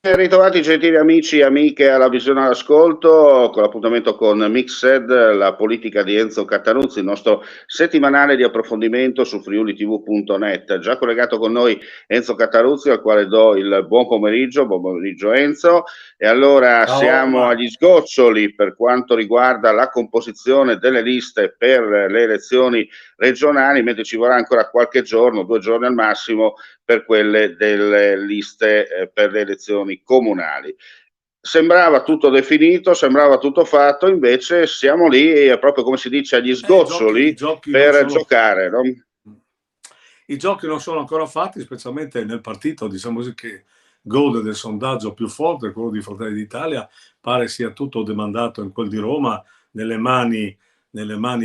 Ben ritrovati gentili amici e amiche alla Visione all'Ascolto con l'appuntamento con Mixed, la politica di Enzo Cattanuzzi, il nostro settimanale di approfondimento su friulitv.net. Già collegato con noi Enzo Cattanuzzi, al quale do il buon pomeriggio Enzo. E allora Ciao siamo agli Marco. sgoccioli per quanto riguarda la composizione delle liste per le elezioni regionali, mentre ci vorrà ancora qualche giorno, 2 giorni al massimo, per quelle delle liste per le elezioni comunali. Sembrava tutto definito, sembrava tutto fatto, invece siamo lì proprio come si dice agli I sgoccioli giochi non per sono, giocare, no? i giochi non sono ancora fatti, specialmente nel partito, diciamo così, che gode del sondaggio più forte, quello di Fratelli d'Italia. Pare sia tutto demandato in quel di Roma, nelle mani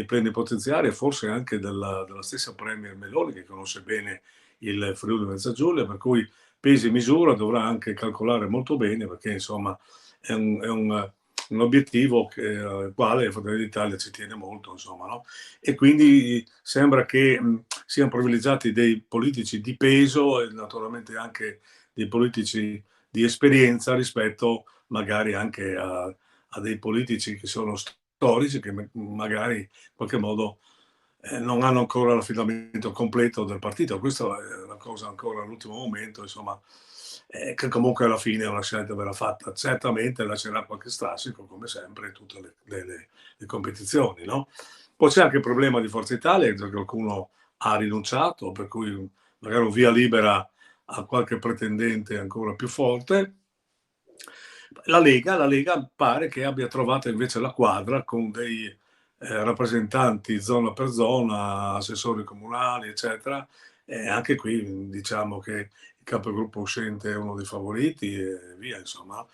plenipotenziarie, forse anche della stessa Premier Meloni, che conosce bene il Friuli Venezia Giulia, per cui pesi e misura dovrà anche calcolare molto bene, perché insomma è un obiettivo al quale Fratelli d'Italia ci tiene molto, insomma, no? E quindi sembra che siano privilegiati dei politici di peso e naturalmente anche dei politici di esperienza rispetto magari anche a dei politici che sono storici, che magari in qualche modo non hanno ancora l'affidamento completo del partito. Questa è una cosa ancora all'ultimo momento, insomma, che comunque alla fine una scelta verrà fatta. Certamente lascerà qualche strascico, come sempre, in tutte le competizioni, no? Poi c'è anche il problema di Forza Italia, che qualcuno ha rinunciato, per cui magari un via libera a qualche pretendente ancora più forte. La Lega pare che abbia trovato invece la quadra con dei rappresentanti zona per zona, assessori comunali, eccetera. E anche qui diciamo che il capogruppo uscente è uno dei favoriti e via, insomma.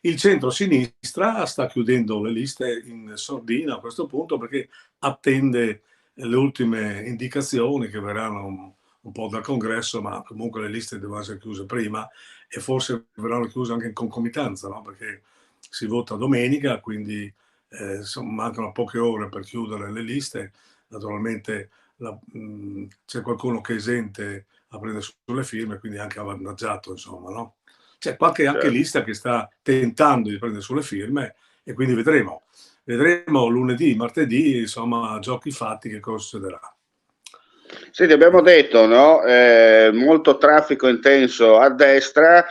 Il centro-sinistra sta chiudendo le liste in sordina a questo punto perché attende le ultime indicazioni che verranno un po' dal congresso, ma comunque le liste devono essere chiuse prima e forse verranno chiuse anche in concomitanza, no? Perché si vota domenica, quindi mancano poche ore per chiudere le liste. Naturalmente c'è qualcuno che è esente a prendere sulle firme, quindi anche avvantaggiato, insomma, no? C'è qualche anche Certo. lista che sta tentando di prendere sulle firme e quindi vedremo. Vedremo lunedì, martedì, insomma, giochi fatti che cosa succederà. Senti, abbiamo detto, no? Molto traffico intenso a destra,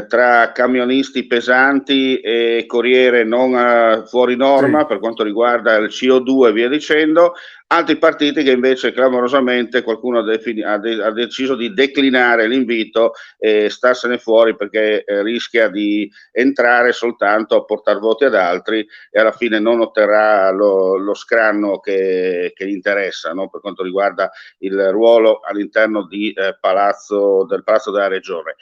tra camionisti pesanti e corriere non fuori norma Sì, per quanto riguarda il CO2 e via dicendo, altri partiti che invece clamorosamente qualcuno ha deciso di declinare l'invito e starsene fuori perché rischia di entrare soltanto a portare voti ad altri e alla fine non otterrà lo scranno che gli interessa, no? Per quanto riguarda il ruolo all'interno del Palazzo della Regione.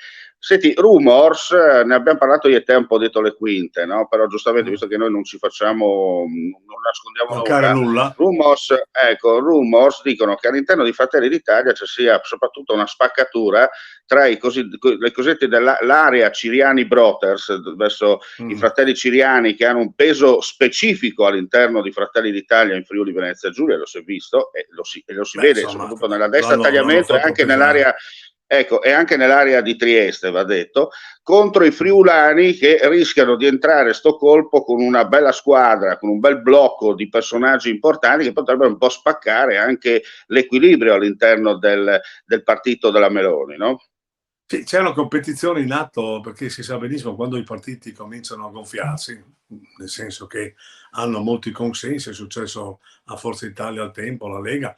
Senti, rumors, ne abbiamo parlato io e te un po' dietro le quinte, no? Però giustamente, visto che noi non ci facciamo, non nascondiamo mancare nulla, nulla. rumors dicono che all'interno di Fratelli d'Italia ci sia soprattutto una spaccatura tra le cosiddette dell'area Ciriani Brothers, verso i Mm. fratelli ciriani che hanno un peso specifico all'interno di Fratelli d'Italia in Friuli Venezia Giulia, lo si è visto e lo si Beh, vede insomma, soprattutto nella destra l'hanno tagliamento e fatto anche pesare. nell'area. Ecco, e anche nell'area di Trieste, va detto, contro i friulani che rischiano di entrare sto colpo con una bella squadra, con un bel blocco di personaggi importanti che potrebbero un po' spaccare anche l'equilibrio all'interno del partito della Meloni, no? Sì, c'è una competizione in atto perché si sa benissimo quando i partiti cominciano a gonfiarsi, nel senso che hanno molti consensi, è successo a Forza Italia al tempo, alla Lega,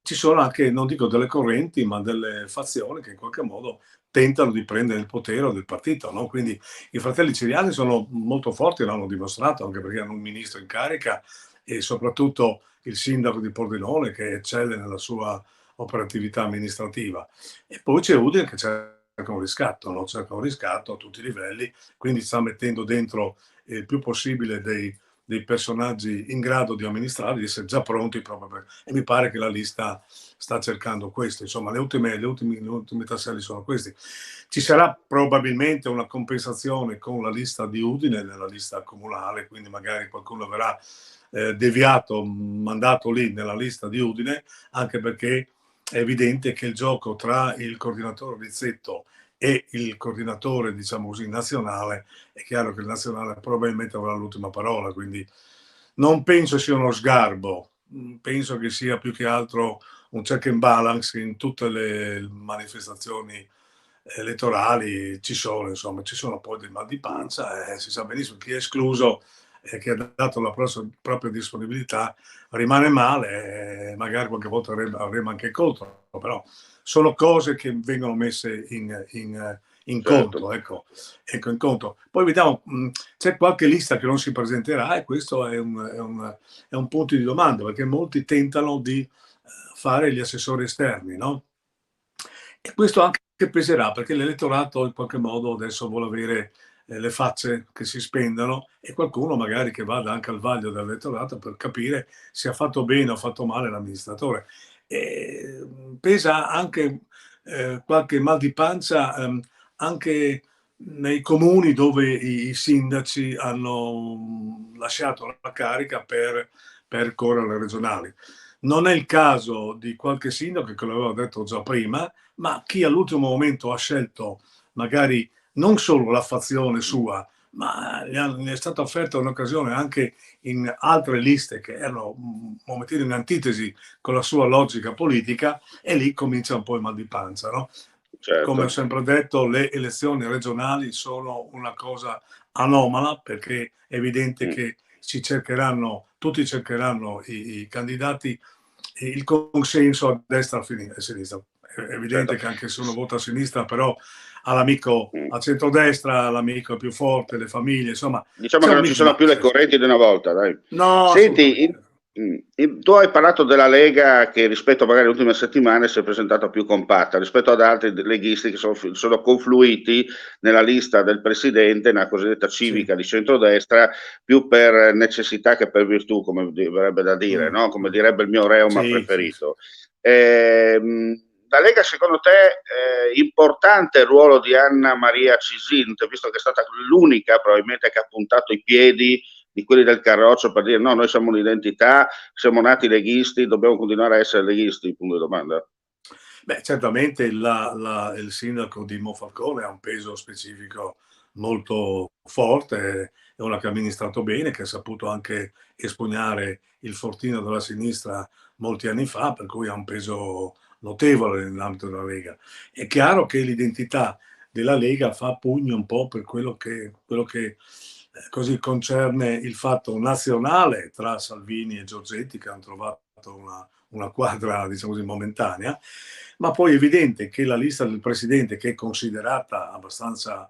ci sono anche, non dico delle correnti, ma delle fazioni che in qualche modo tentano di prendere il potere del partito, no? Quindi i fratelli ciriani sono molto forti, l'hanno dimostrato, anche perché hanno un ministro in carica e soprattutto il sindaco di Pordenone che eccelle nella sua operatività amministrativa. E poi c'è Udine che cerca un riscatto, no? Cerca un riscatto a tutti i livelli, quindi sta mettendo dentro il più possibile dei personaggi in grado di amministrare, di essere già pronti proprio e mi pare che la lista sta cercando questo, insomma le ultime tasselli sono questi. Ci sarà probabilmente una compensazione con la lista di Udine nella lista comunale, quindi magari qualcuno verrà deviato, mandato lì nella lista di Udine, anche perché è evidente che il gioco tra il coordinatore Rizzetto e il coordinatore, diciamo così, nazionale, è chiaro che il nazionale probabilmente avrà l'ultima parola, quindi non penso sia uno sgarbo, penso che sia più che altro un check and balance in tutte le manifestazioni elettorali. Ci sono poi dei mal di pancia, si sa benissimo chi è escluso e che ha dato la propria disponibilità rimane male, magari qualche volta avremo anche contro, però sono cose che vengono messe in certo. conto, ecco, in conto. Poi vediamo, c'è qualche lista che non si presenterà e questo è un punto di domanda, perché molti tentano di fare gli assessori esterni, no? E questo anche peserà, perché l'elettorato in qualche modo adesso vuole avere le facce che si spendono e qualcuno magari che vada anche al vaglio dell'elettorato per capire se ha fatto bene o fatto male l'amministratore. Pesa anche qualche mal di pancia anche nei comuni dove i sindaci hanno lasciato la carica per correre alle regionali. Non è il caso di qualche sindaco, che l'avevo detto già prima, ma chi all'ultimo momento ha scelto magari non solo la fazione sua, ma gli è stata offerta un'occasione anche in altre liste che erano un momentino in antitesi con la sua logica politica, e lì comincia un po' il mal di pancia, no? Come ho Certo. sempre detto, le elezioni regionali sono una cosa anomala, perché è evidente che tutti cercheranno i candidati il consenso a destra e a sinistra. È Certo. evidente che anche se uno vota a sinistra, però ha l'amico Mm. a centrodestra, l'amico più forte, le famiglie, insomma, Diciamo c'è che un non ci sono più le mix-max. correnti di una volta, dai. No, Senti, assolutamente. tu hai parlato della Lega che rispetto magari alle ultime settimane si è presentata più compatta rispetto ad altri leghisti che sono confluiti nella lista del presidente, nella cosiddetta Sì. civica di centrodestra, più per necessità che per virtù, come verrebbe da dire, Mm, no? Come mm. direbbe il mio reuma Sì, sì, sì. preferito. La Lega, secondo te, importante il ruolo di Anna Maria Cisint, visto che è stata l'unica probabilmente che ha puntato i piedi di quelli del Carroccio per dire no, noi siamo un'identità, siamo nati leghisti, dobbiamo continuare a essere leghisti, punto di domanda. Beh, certamente il sindaco di Monfalcone ha un peso specifico molto forte, è una che ha amministrato bene, che ha saputo anche espugnare il fortino della sinistra molti anni fa, per cui ha un peso notevole nell'ambito della Lega. È chiaro che l'identità della Lega fa pugno un po' per quello che così concerne il fatto nazionale tra Salvini e Giorgetti, che hanno trovato una quadra, diciamo così, momentanea, ma poi è evidente che la lista del presidente, che è considerata abbastanza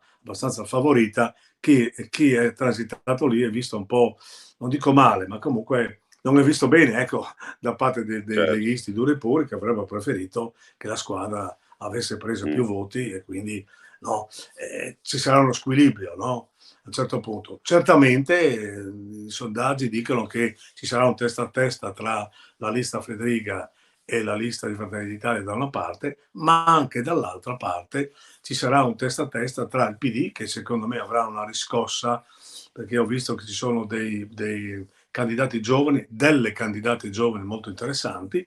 favorita, che chi è transitato lì è visto un po', non dico male, ma comunque non è visto bene, ecco, da parte dei Certo. leghisti duri e puri, che avrebbero preferito che la squadra avesse preso più Mm. voti e quindi no, ci sarà uno squilibrio, no? A un certo punto. Certamente i sondaggi dicono che ci sarà un testa a testa tra la lista Federica e la lista di Fratelli d'Italia da una parte, ma anche dall'altra parte ci sarà un testa a testa tra il PD, che secondo me avrà una riscossa, perché ho visto che ci sono dei candidati giovani, delle candidate giovani molto interessanti,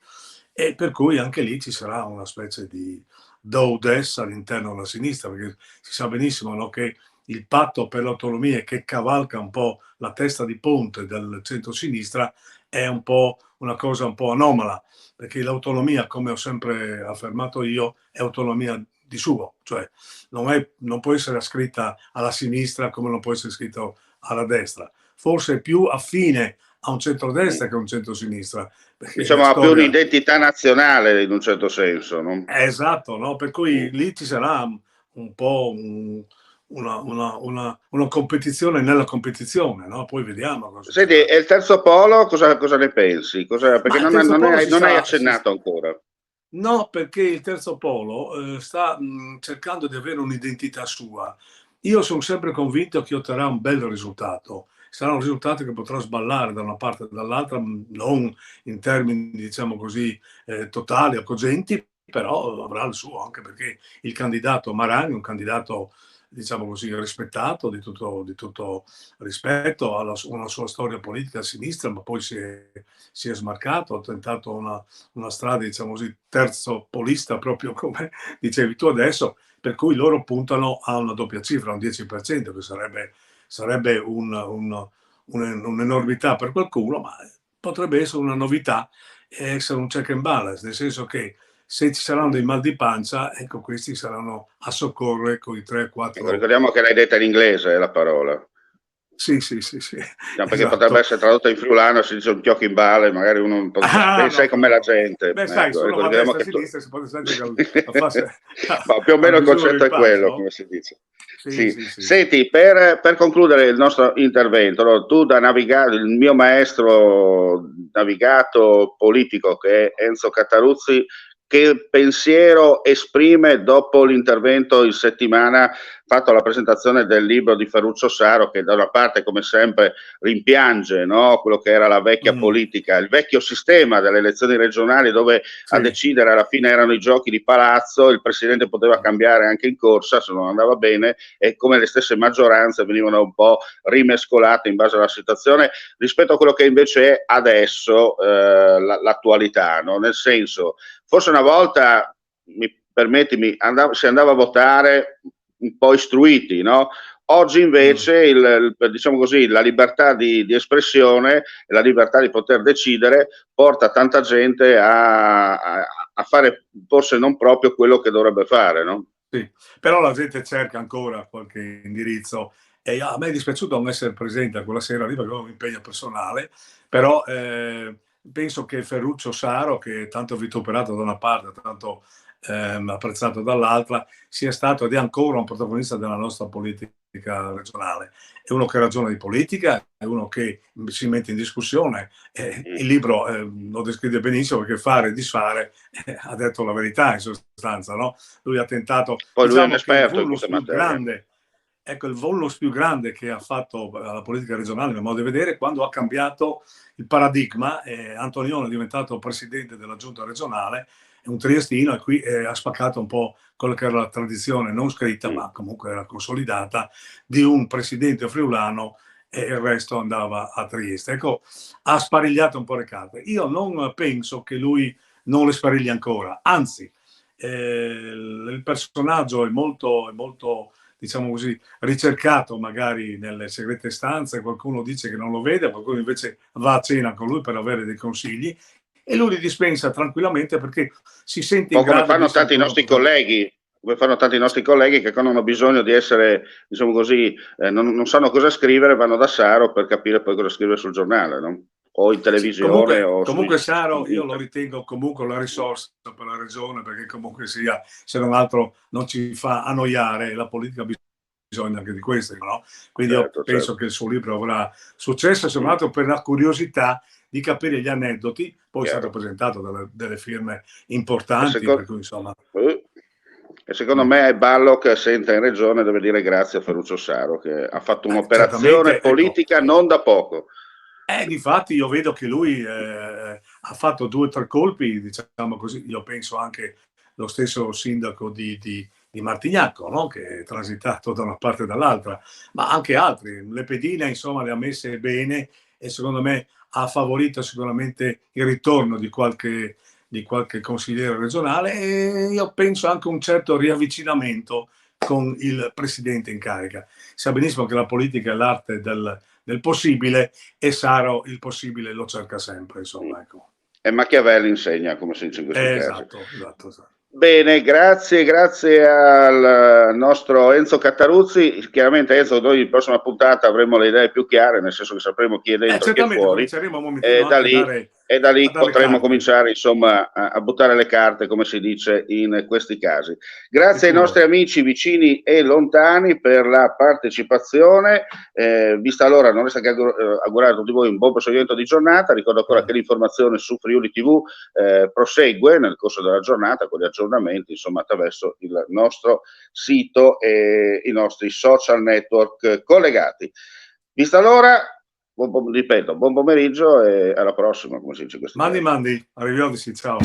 e per cui anche lì ci sarà una specie di do-des all'interno della sinistra, perché si sa benissimo, no, che il patto per l'autonomia, che cavalca un po' la testa di ponte del centro-sinistra, è un po' una cosa un po' anomala, perché l'autonomia, come ho sempre affermato io, è autonomia di suo, cioè non può essere ascritta alla sinistra come non può essere scritto alla destra. Forse è più affine a un centrodestra Mm. che a un centrosinistra, perché la Diciamo ha più storia un'identità nazionale in un certo senso, no? è esatto, no? Per Mm. cui lì ci sarà un po' una competizione nella competizione, no? Poi vediamo cosa Senti, succederà. e il terzo polo cosa ne pensi? Perché Ma il terzo polo non hai accennato ancora. no, perché il terzo polo sta cercando di avere un'identità sua. Io sono sempre convinto che otterrà un bel risultato. Sarà un risultato che potrà sballare da una parte e dall'altra, non in termini, diciamo così, totali o cogenti, però avrà il suo, anche perché il candidato Marani è un candidato diciamo così, rispettato, di tutto rispetto, ha una sua storia politica a sinistra, ma poi si è smarcato, ha tentato una strada, diciamo così, terzopolista, proprio come dicevi tu adesso, per cui loro puntano a una doppia cifra, un 10%, che sarebbe un'enormità per qualcuno, ma potrebbe essere una novità e essere un check and balance, nel senso che se ci saranno dei mal di pancia, ecco, questi saranno a soccorrere con i 3-4. Ecco, ricordiamo che l'hai detta in inglese, la parola. Sì, no, perché potrebbe essere tradotta in friulano, si dice un chiocco in bale, magari uno un po' sai com'è la gente. Beh, sai, ecco, solo a destra e a tu... sinistra si può sentire ma più o meno il concetto è quello, come si dice. Sì. Senti, per concludere il nostro intervento, no, tu da navigato, il mio maestro navigato politico che è Enzo Cataruzzi, che pensiero esprime dopo l'intervento in settimana fatto alla presentazione del libro di Ferruccio Saro, che da una parte come sempre rimpiange, no, quello che era la vecchia politica, il vecchio sistema delle elezioni regionali dove a decidere alla fine erano i giochi di palazzo, il presidente poteva cambiare anche in corsa se non andava bene, e come le stesse maggioranze venivano un po' rimescolate in base alla situazione rispetto a quello che invece è adesso l'attualità, no? Nel senso, forse una volta, permettimi, si andava a votare un po' istruiti, no? Oggi invece diciamo così, la libertà di espressione e la libertà di poter decidere porta tanta gente a fare forse non proprio quello che dovrebbe fare, no? Sì, però la gente cerca ancora qualche indirizzo e a me è dispiaciuto non essere presente a quella sera lì perché avevo un impegno personale, però penso che Ferruccio Saro, che è tanto vituperato da una parte, tanto apprezzato dall'altra, sia stato ed è ancora un protagonista della nostra politica regionale. È uno che ragiona di politica, è uno che si mette in discussione. Il libro lo descrive benissimo perché fare e disfare ha detto la verità in sostanza, no? Lui ha tentato, poi lui è un esperto in questa materia. Ecco, il vulnus più grande che ha fatto la politica regionale, a mio modo di vedere, quando ha cambiato il paradigma, Antonione è diventato presidente della giunta regionale, è un triestino, e qui ha spaccato un po' quella che era la tradizione non scritta, ma comunque era consolidata, di un presidente friulano, e il resto andava a Trieste. Ecco, ha sparigliato un po' le carte. Io non penso che lui non le sparigli ancora, anzi, il personaggio è molto, diciamo così, ricercato magari nelle segrete stanze, qualcuno dice che non lo vede, qualcuno invece va a cena con lui per avere dei consigli, e lui li dispensa tranquillamente perché si sente in grado come fanno tanti nostri colleghi, come fanno tanti nostri colleghi che quando hanno bisogno di essere, diciamo così, non sanno cosa scrivere, vanno da Saro per capire poi cosa scrivere sul giornale, no? O in televisione. Comunque Saro io lo ritengo comunque la risorsa per la regione, perché comunque sia, se non altro non ci fa annoiare, la politica bisogna anche di questo, no? Quindi io penso che il suo libro avrà successo, se non altro per la curiosità di capire gli aneddoti. Poi è stato presentato delle firme importanti, per cui insomma. E secondo me è Ballo che assenta in regione deve dire grazie a Ferruccio Saro, che ha fatto un'operazione politica non da poco. Difatti io vedo che lui ha fatto 2 o 3 colpi, diciamo così. Io penso anche lo stesso sindaco di Martignacco, no? Che è transitato da una parte e dall'altra, ma anche altri. Le pedine, insomma, le ha messe bene, e secondo me ha favorito sicuramente il ritorno di qualche consigliere regionale, e io penso anche un certo riavvicinamento con il presidente in carica. Sa benissimo che la politica è l'arte del possibile, e Saro il possibile lo cerca sempre, insomma, ecco. E Machiavelli insegna, come si dice in questi casi. Esatto. Bene, grazie al nostro Enzo Cataruzzi. Chiaramente, Enzo, noi in prossima puntata avremo le idee più chiare, nel senso che sapremo chi è dentro e chi è fuori, e da lì potremo cominciare, insomma, a buttare le carte, come si dice in questi casi. Grazie ai nostri amici vicini e lontani per la partecipazione. Vista l'ora, non resta che augurare a tutti voi un buon proseguimento di giornata. Ricordo ancora che l'informazione su Friuli TV prosegue nel corso della giornata con gli aggiornamenti, insomma, attraverso il nostro sito e i nostri social network collegati. Vista l'ora, ripeto, buon pomeriggio e alla prossima, come si dice. Mandi, arrivederci, ciao.